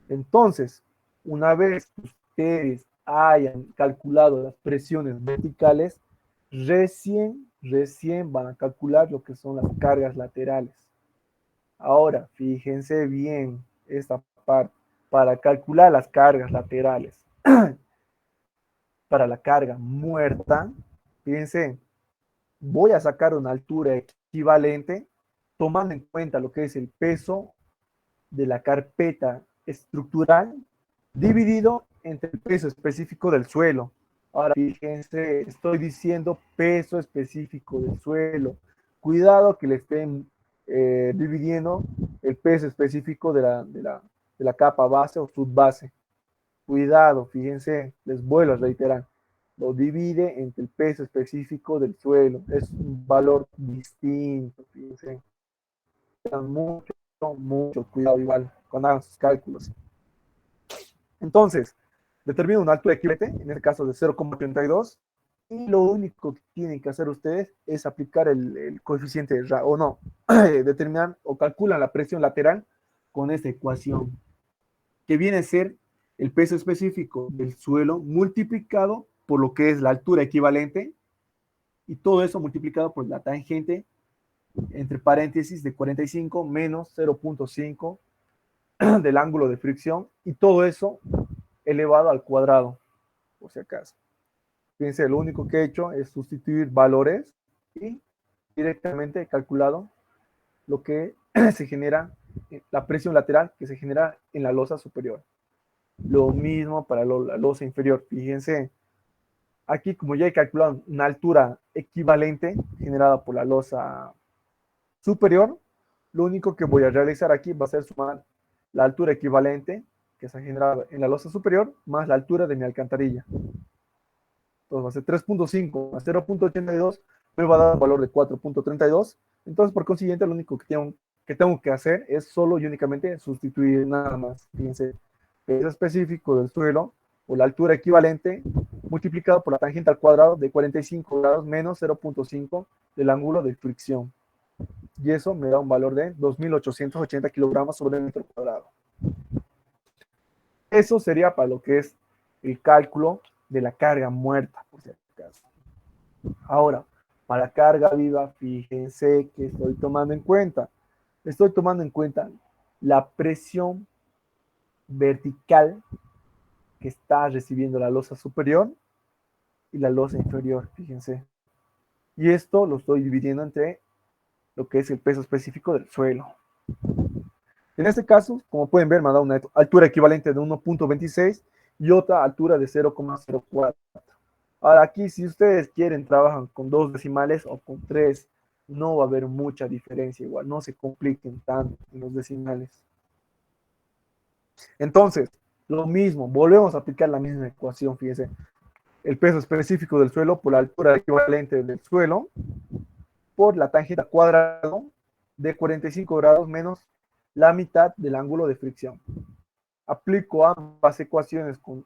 Entonces, una vez que ustedes hayan calculado las presiones verticales, recién van a calcular lo que son las cargas laterales. Ahora, fíjense bien esta parte. Para calcular las cargas laterales, para la carga muerta, fíjense, voy a sacar una altura equivalente tomando en cuenta lo que es el peso de la carpeta estructural dividido entre el peso específico del suelo. Ahora, fíjense, estoy diciendo peso específico del suelo. Cuidado que le estén dividiendo el peso específico de la capa base o subbase. Cuidado, fíjense, les vuelvo a reiterar. Lo divide entre el peso específico del suelo. Es un valor distinto, fíjense. Tengan mucho cuidado igual cuando hagan sus cálculos. Entonces, determino una altura equivalente, en el caso de 0,82, y lo único que tienen que hacer ustedes es aplicar el coeficiente de o no, determinar o calculan la presión lateral con esta ecuación, que viene a ser el peso específico del suelo multiplicado por lo que es la altura equivalente, y todo eso multiplicado por la tangente, entre paréntesis, de 45 menos 0.5 del ángulo de fricción, y todo eso elevado al cuadrado, por si acaso. Fíjense, lo único que he hecho es sustituir valores y directamente he calculado lo que se genera, la presión lateral que se genera en la losa superior. Lo mismo para la losa inferior. Fíjense, aquí como ya he calculado una altura equivalente generada por la losa superior, lo único que voy a realizar aquí va a ser sumar la altura equivalente que se ha generado en la losa superior más la altura de mi alcantarilla. Entonces va a ser 3.5 más 0.82, me va a dar un valor de 4.32. Entonces, por consiguiente, lo único que tengo que hacer es solo y únicamente sustituir nada más. Fíjense, peso específico del suelo o la altura equivalente multiplicado por la tangente al cuadrado de 45 grados menos 0.5 del ángulo de fricción. Y eso me da un valor de 2.880 kilogramos sobre metro cuadrado. Eso sería para lo que es el cálculo de la carga muerta, por si acaso. Ahora, para carga viva, fíjense que estoy tomando en cuenta. Estoy tomando en cuenta la presión vertical que está recibiendo la losa superior y la losa inferior, fíjense. Y esto lo estoy dividiendo entre lo que es el peso específico del suelo. En este caso, como pueden ver, me ha dado una altura equivalente de 1.26 y otra altura de 0,04. Ahora aquí, si ustedes quieren, trabajan con 2 decimales o con 3, no va a haber mucha diferencia igual, no se compliquen tanto en los decimales. Entonces, lo mismo, volvemos a aplicar la misma ecuación, fíjense. El peso específico del suelo por la altura equivalente del suelo por la tangente al cuadrado de 45 grados menos la mitad del ángulo de fricción. Aplico ambas ecuaciones con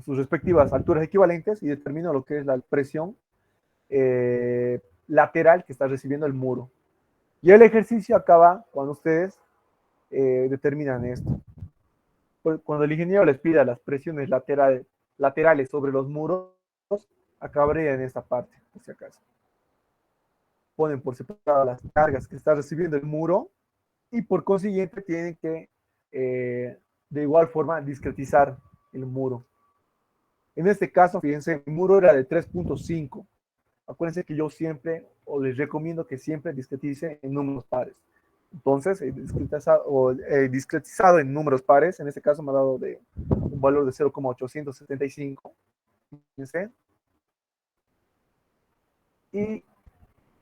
sus respectivas alturas equivalentes y determino lo que es la presión lateral que está recibiendo el muro. Y el ejercicio acaba cuando ustedes determinan esto. Pues cuando el ingeniero les pida las presiones laterales sobre los muros, acabaría en esta parte, por si acaso. Ponen por separado las cargas que está recibiendo el muro y por consiguiente tienen que de igual forma discretizar el muro. En este caso, fíjense, mi muro era de 3.5. Acuérdense que yo siempre, o les recomiendo que siempre discretice en números pares. Entonces, discretizado en números pares, en este caso me ha dado de un valor de 0,875. Fíjense. Y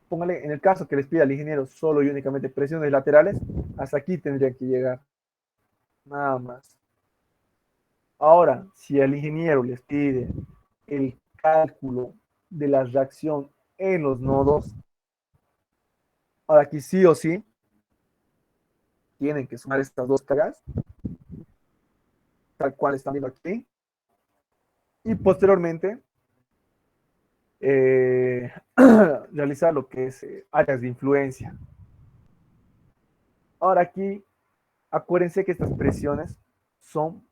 póngale, en el caso que les pida al ingeniero solo y únicamente presiones laterales, hasta aquí tendría que llegar. Nada más. Ahora, si el ingeniero les pide el cálculo de la reacción en los nodos, ahora aquí sí o sí tienen que sumar estas dos cargas, tal cual están viendo aquí, y posteriormente realizar lo que es áreas de influencia. Ahora aquí, acuérdense que estas presiones son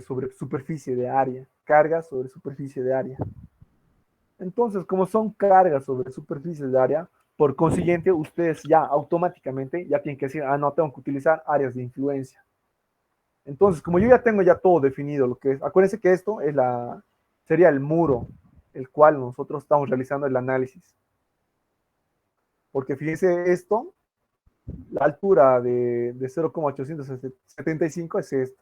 sobre superficie de área, cargas sobre superficie de área. Entonces, como son cargas sobre superficie de área, por consiguiente, ustedes ya automáticamente ya tienen que decir, no, tengo que utilizar áreas de influencia. Entonces, como yo ya tengo ya todo definido, lo que es, acuérdense que esto es sería el muro, el cual nosotros estamos realizando el análisis. Porque fíjense esto, la altura de 0,875 es esto.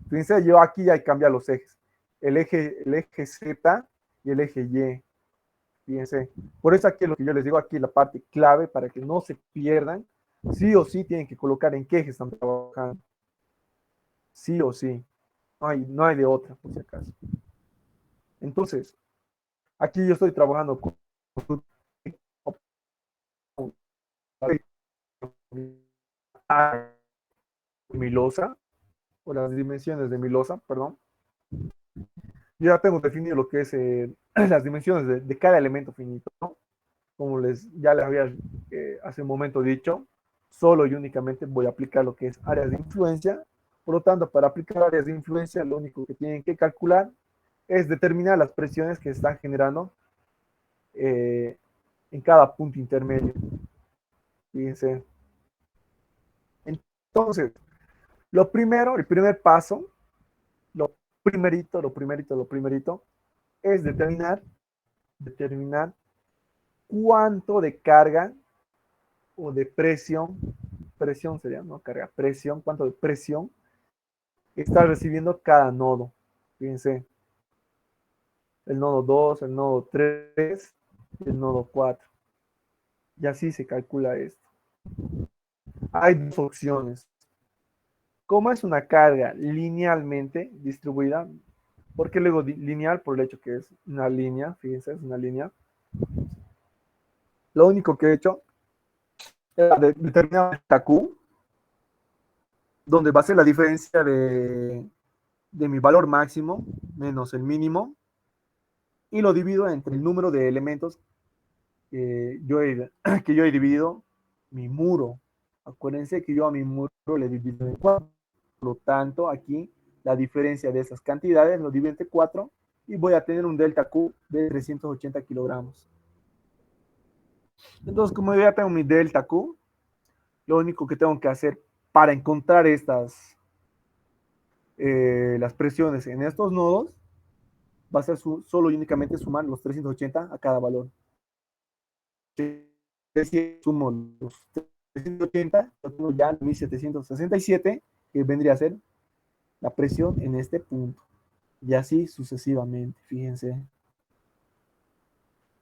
Fíjense, yo aquí ya cambia los ejes. El eje Z y el eje Y. Fíjense. Por eso aquí lo que yo les digo aquí, la parte clave para que no se pierdan, sí o sí tienen que colocar en qué eje están trabajando. Sí o sí. No hay de otra, por si acaso. Entonces, aquí yo estoy trabajando con mi losa, o las dimensiones de mi losa, perdón. Yo ya tengo definido lo que es las dimensiones de cada elemento finito, ¿no? Como ya les había hace un momento dicho, solo y únicamente voy a aplicar lo que es áreas de influencia. Por lo tanto, para aplicar áreas de influencia, lo único que tienen que calcular es determinar las presiones que se están generando en cada punto intermedio. Fíjense. Entonces, el primer paso, lo primerito, es determinar cuánto de carga o de presión sería, no carga, presión, cuánto de presión está recibiendo cada nodo. Fíjense, el nodo 2, el nodo 3 y el nodo 4. Y así se calcula esto. Hay dos opciones. Como es una carga linealmente distribuida, ¿por qué luego lineal? Por el hecho que es una línea, fíjense, es una línea. Lo único que he hecho es determinar el Q, donde va a ser la diferencia de mi valor máximo menos el mínimo, y lo divido entre el número de elementos que yo he dividido mi muro. Acuérdense que yo a mi muro le divido en 4. Por lo tanto, aquí la diferencia de esas cantidades lo divido entre 4 y voy a tener un delta Q de 380 kilogramos. Entonces, como yo ya tengo mi delta Q, lo único que tengo que hacer para encontrar las presiones en estos nodos va a ser solo y únicamente sumar los 380 a cada valor. Si sumo los 380, yo tengo ya 1767, que vendría a ser la presión en este punto. Y así sucesivamente, fíjense.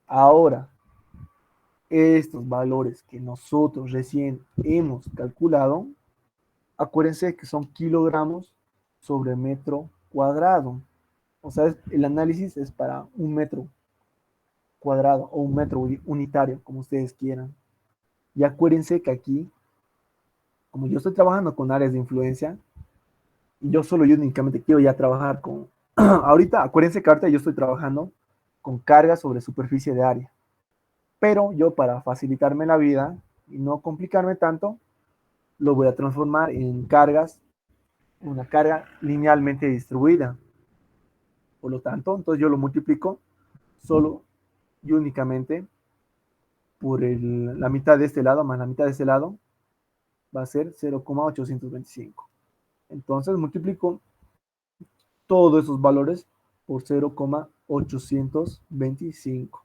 Ahora, estos valores que nosotros recién hemos calculado, acuérdense que son kilogramos sobre metro cuadrado. O sea, el análisis es para un metro cuadrado o un metro unitario, como ustedes quieran. Y acuérdense que aquí, como yo estoy trabajando con áreas de influencia, y yo únicamente quiero ya trabajar con, ahorita, acuérdense que ahorita yo estoy trabajando con cargas sobre superficie de área. Pero yo para facilitarme la vida y no complicarme tanto, lo voy a transformar en una carga linealmente distribuida. Por lo tanto, entonces yo lo multiplico solo y únicamente por la mitad de este lado más la mitad de este lado va a ser 0,825. Entonces multiplico todos esos valores por 0,825.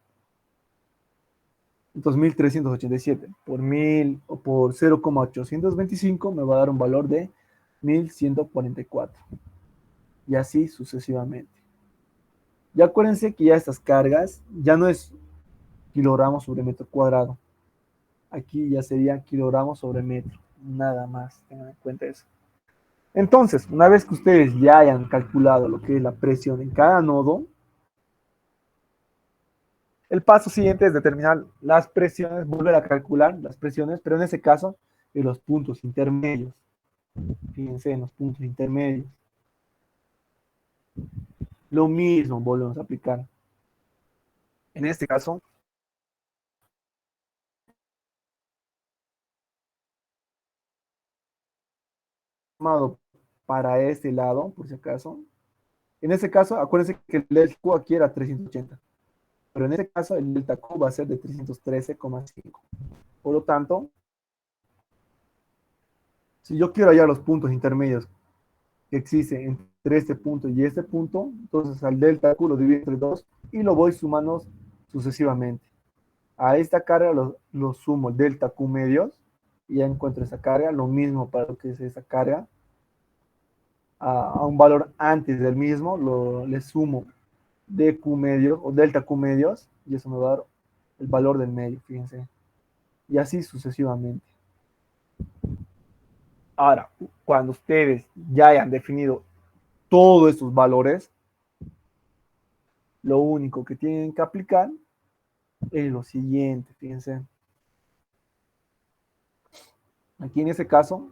Entonces 1387 por 1000 o por 0,825 me va a dar un valor de 1144. Y así sucesivamente. Y acuérdense que ya estas cargas ya no es kilogramos sobre metro cuadrado. Aquí ya sería kilogramos sobre metro. Nada más. Tengan en cuenta eso. Entonces, una vez que ustedes ya hayan calculado lo que es la presión en cada nodo, el paso siguiente es determinar las presiones, volver a calcular las presiones, pero en ese caso, en los puntos intermedios. Fíjense en los puntos intermedios. Lo mismo volvemos a aplicar. En este caso, para este lado, por si acaso. En este caso, acuérdense que el delta Q aquí era 380, pero en este caso el delta Q va a ser de 313,5. Por lo tanto, si yo quiero hallar los puntos intermedios que existen entre este punto y este punto, entonces al delta Q lo divido entre 2 y lo voy sumando sucesivamente. A esta carga lo sumo delta Q medios y ya encuentro esa carga. Lo mismo para lo que es esa carga. A un valor antes del mismo le sumo dq medios o delta Q medios y eso me va a dar el valor del medio, fíjense. Y así sucesivamente. Ahora, cuando ustedes ya hayan definido todos estos valores, lo único que tienen que aplicar es lo siguiente, fíjense. Aquí en este caso,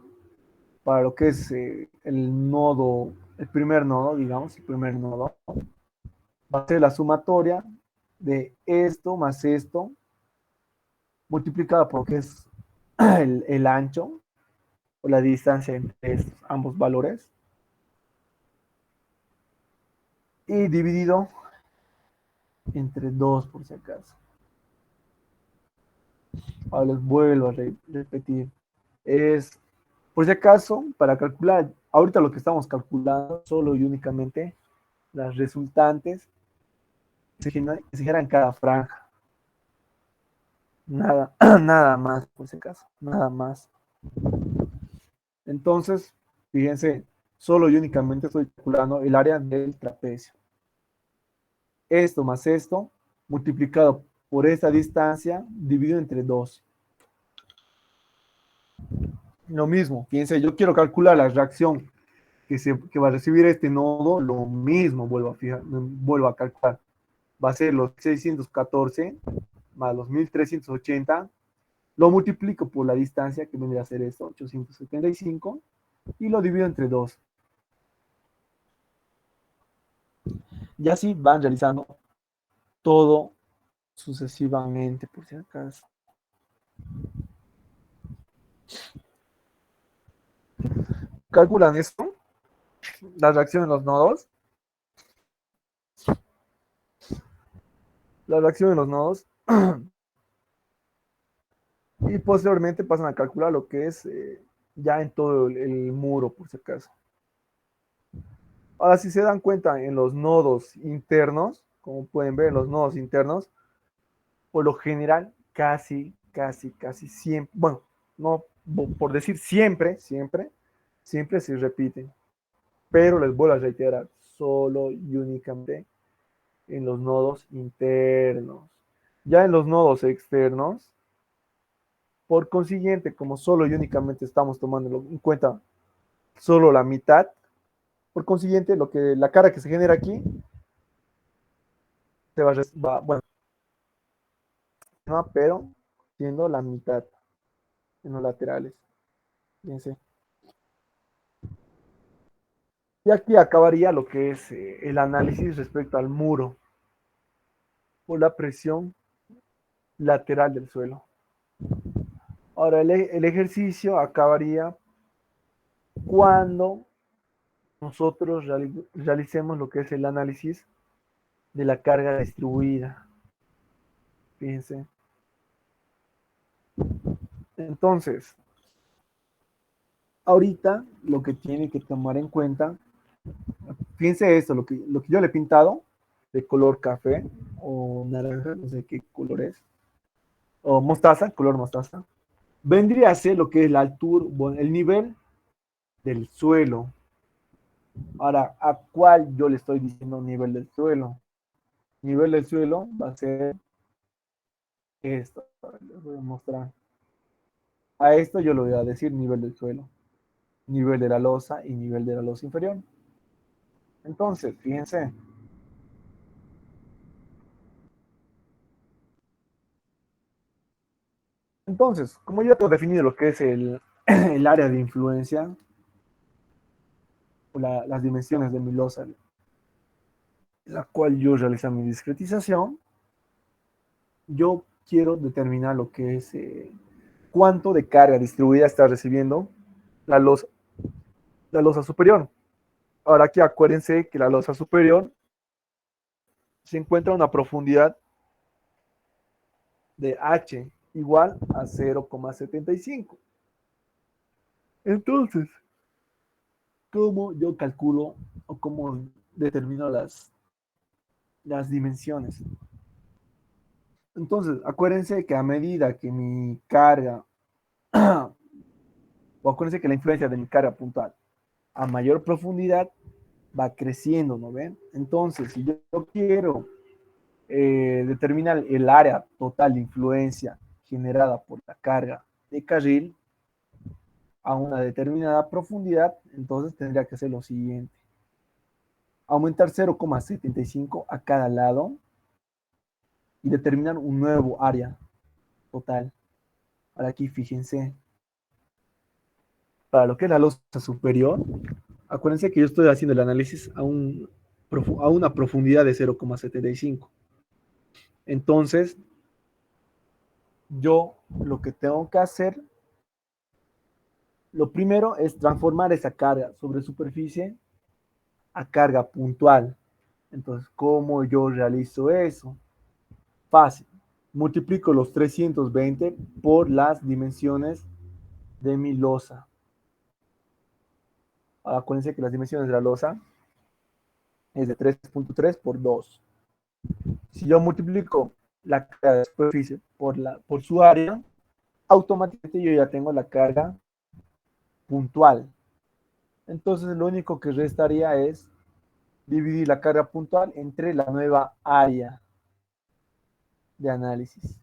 para lo que es el nodo, el primer nodo, digamos, el primer nodo, va a ser la sumatoria de esto más esto, multiplicada por lo que es el ancho, o la distancia entre estos, ambos valores, y dividido entre 2 por si acaso. Ahora les vuelvo a repetir. Es, por si acaso, para calcular, ahorita lo que estamos calculando, solo y únicamente las resultantes que se generan cada franja. Nada, nada más, por si acaso, nada más. Entonces, fíjense, solo y únicamente estoy calculando el área del trapecio. Esto más esto, multiplicado por esta distancia, dividido entre 2. Lo mismo, fíjense, yo quiero calcular la reacción que va a recibir este nodo, lo mismo vuelvo a calcular. Va a ser los 614 más los 1380, lo multiplico por la distancia que vendría a ser esto, 875, y lo divido entre 2. Y así van realizando todo sucesivamente, por si acaso. Calculan esto, la reacción en los nodos, la reacción en los nodos, y posteriormente pasan a calcular lo que es ya en todo el muro, por si acaso. Ahora, si se dan cuenta en los nodos internos, como pueden ver en los nodos internos, por lo general, casi siempre, bueno, no por decir siempre, siempre se repiten. Pero les vuelvo a reiterar, solo y únicamente en los nodos internos. Ya en los nodos externos, por consiguiente, como solo y únicamente estamos tomando en cuenta solo la mitad, por consiguiente, la cara que se genera aquí se bueno, no, pero siendo la mitad en los laterales. Fíjense. Y aquí acabaría lo que es el análisis respecto al muro por la presión lateral del suelo. Ahora, el ejercicio acabaría cuando nosotros realicemos lo que es el análisis de la carga distribuida. Fíjense. Entonces, ahorita lo que tiene que tomar en cuenta fíjense esto, lo que yo le he pintado de color café o naranja, no sé qué color es, o mostaza, color mostaza, vendría a ser lo que es la altura, bueno, el nivel del suelo. Ahora, ¿a cuál yo le estoy diciendo nivel del suelo? Nivel del suelo va a ser esto. Les voy a mostrar. A esto yo le voy a decir nivel del suelo, nivel de la losa y nivel de la losa inferior. Entonces, fíjense, entonces, como ya tengo definido lo que es el área de influencia, o las dimensiones de mi losa, en la cual yo realizo mi discretización, yo quiero determinar lo que es cuánto de carga distribuida está recibiendo la losa, la losa superior. Ahora aquí acuérdense que la losa superior se encuentra a una profundidad de H igual a 0,75. Entonces, ¿cómo yo calculo o cómo determino las dimensiones? Entonces, acuérdense que a medida que mi carga, o acuérdense que la influencia de mi carga puntual a mayor profundidad va creciendo, ¿no ven? Entonces, si yo quiero determinar el área total de influencia generada por la carga de carril a una determinada profundidad, entonces tendría que ser lo siguiente. Aumentar 0,75 a cada lado y determinar un nuevo área total. Ahora aquí fíjense, para lo que es la losa superior, acuérdense que yo estoy haciendo el análisis a una profundidad de 0,75. Entonces, yo lo que tengo que hacer, lo primero es transformar esa carga sobre superficie a carga puntual. Entonces, ¿cómo yo realizo eso? Fácil. Multiplico los 320 por las dimensiones de mi losa. Acuérdense que las dimensiones de la losa es de 3.3 por 2. Si yo multiplico la carga de superficie por su área, automáticamente yo ya tengo la carga puntual. Entonces lo único que restaría es dividir la carga puntual entre la nueva área de análisis.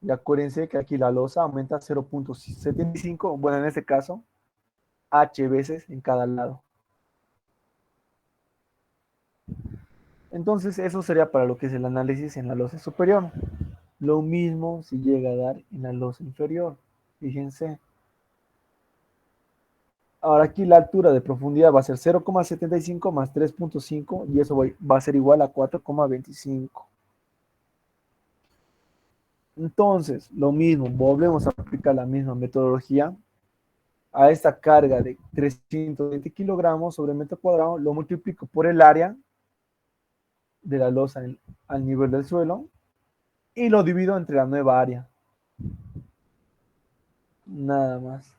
Y acuérdense que aquí la losa aumenta 0.75, bueno, en este caso, H veces en cada lado. Entonces eso sería para lo que es el análisis en la losa superior. Lo mismo si llega a dar en la losa inferior. Fíjense. Ahora aquí la altura de profundidad va a ser 0,75 más 3.5 y eso va a ser igual a 4,25. Entonces, lo mismo, volvemos a aplicar la misma metodología a esta carga de 320 kilogramos sobre metro cuadrado, lo multiplico por el área de la losa al nivel del suelo y lo divido entre la nueva área. Nada más.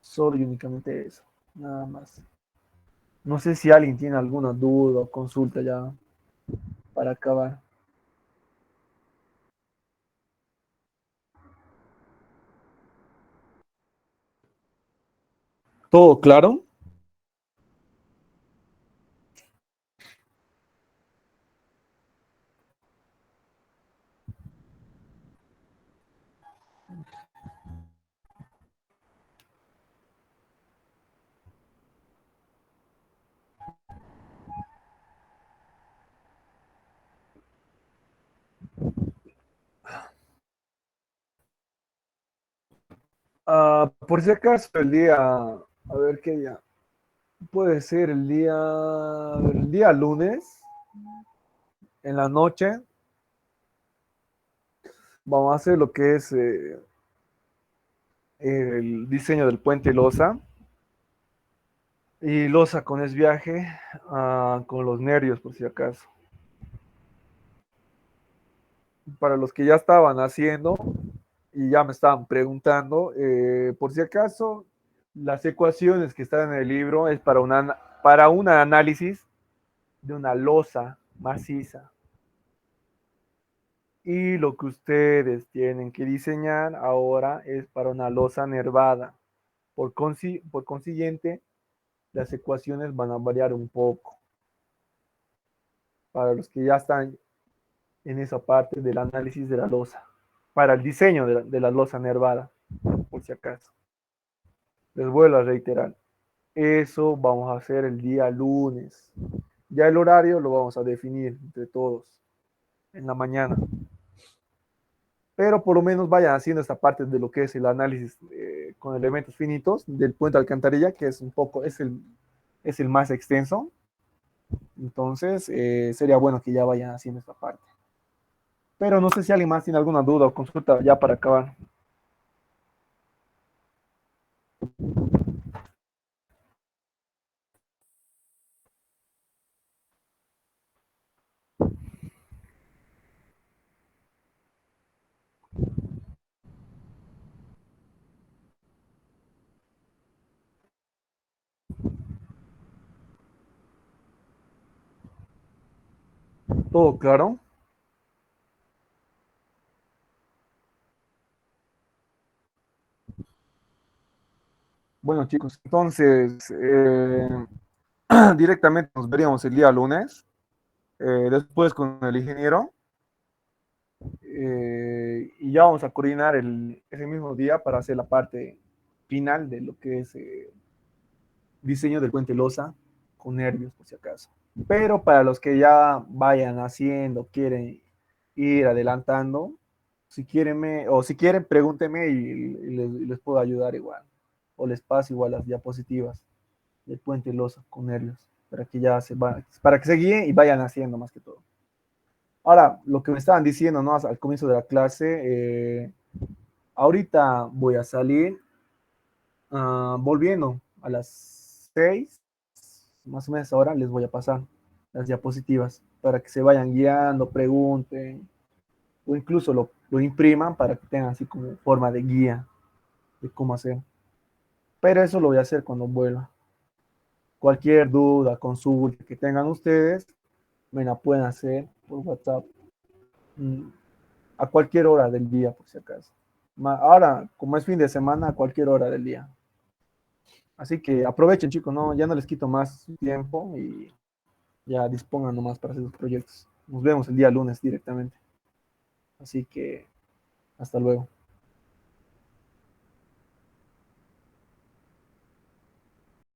Solo y únicamente eso. Nada más. No sé si alguien tiene alguna duda o consulta ya para acabar. ¿Todo claro? Por si acaso el día, a ver qué día, puede ser el día lunes, en la noche, vamos a hacer lo que es el diseño del puente losa y losa con esviaje, con los nervios por si acaso. Para los que ya estaban haciendo y ya me estaban preguntando, por si acaso, las ecuaciones que están en el libro es para una para un análisis de una losa maciza. Y lo que ustedes tienen que diseñar ahora es para una losa nervada. Por consiguiente, las ecuaciones van a variar un poco. Para los que ya están en esa parte del análisis de la losa. Para el diseño de la losa nervada, por si acaso. Les vuelvo a reiterar. Eso vamos a hacer el día lunes. Ya el horario lo vamos a definir entre todos en la mañana. Pero por lo menos vayan haciendo esta parte de lo que es el análisis con elementos finitos del puente de alcantarilla, que es un poco, es el más extenso. Entonces, sería bueno que ya vayan haciendo esta parte. Pero no sé si alguien más tiene alguna duda o consulta ya para acabar. ¿Todo claro? Bueno, chicos, entonces directamente nos veríamos el día lunes, después con el ingeniero, y ya vamos a coordinar ese mismo día para hacer la parte final de lo que es diseño del puente losa con nervios, por si acaso. Pero para los que ya vayan haciendo, quieren ir adelantando, si quieren, o si quieren, pregúntenme y les puedo ayudar igual. O les paso igual las diapositivas del puente losa con nervios, para que se guíen y vayan haciendo más que todo. Ahora, lo que me estaban diciendo, ¿no? Al comienzo de la clase, ahorita voy a salir, volviendo a las 6, más o menos ahora les voy a pasar las diapositivas para que se vayan guiando, pregunten, o incluso lo impriman para que tengan así como forma de guía de cómo hacer. Pero eso lo voy a hacer cuando vuelva. Cualquier duda, consulta que tengan ustedes, me la pueden hacer por WhatsApp mm, a cualquier hora del día, por si acaso. Ahora, como es fin de semana, a cualquier hora del día. Así que aprovechen, chicos, no, ya no les quito más tiempo y ya dispongan nomás para hacer sus proyectos. Nos vemos el día lunes directamente. Así que hasta luego.